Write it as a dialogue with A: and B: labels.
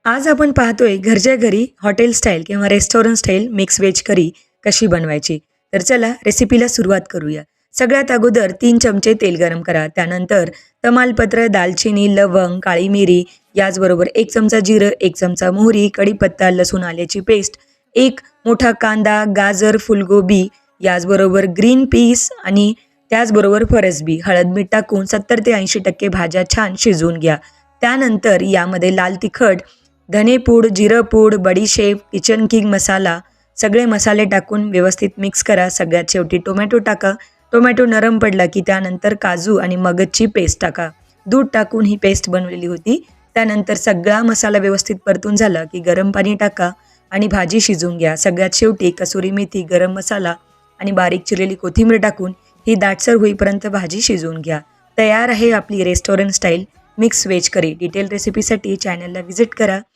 A: आज आपण पाहतोय घरच्या घरी हॉटेल स्टाईल किंवा रेस्टॉरंट स्टाईल मिक्स व्हेज करी कशी बनवायची. तर चला रेसिपीला सुरुवात करूया. सगळ्यात अगोदर 3 चमचे तेल गरम करा. त्यानंतर तमालपत्र, दालचिनी, लवंग, काळी मिरी, याचबरोबर 1 चमचा जिरं, 1 चमचा मोहरी, कढीपत्ता, लसूण आल्याची पेस्ट, एक मोठा कांदा, गाजर, फुलगोबी, याचबरोबर ग्रीन पीस आणि त्याचबरोबर फरसबी, हळद मीठ टाकून 70 ते 80% भाज्या छान शिजवून घ्या. त्यानंतर यामध्ये लाल तिखट, धनेपूड, जिरंपूड, बडीशेप, किचन किंग मसाला, सगळे मसाले टाकून व्यवस्थित मिक्स करा. सगळ्यात शेवटी टोमॅटो टाका. टोमॅटो नरम पडला की त्यानंतर काजू आणि मगजची पेस्ट टाका. दूध टाकून ही पेस्ट बनवलेली होती. त्यानंतर सगळा मसाला व्यवस्थित परतून झाला की गरम पाणी टाका आणि भाजी शिजवून घ्या. सगळ्यात शेवटी कसुरी मेथी, गरम मसाला आणि बारीक चिरलेली कोथिंबीर टाकून ही दाटसर होईपर्यंत भाजी शिजवून घ्या. तयार आहे आपली रेस्टॉरंट स्टाईल मिक्स व्हेज करी. डिटेल रेसिपीसाठी चॅनलला व्हिजिट करा.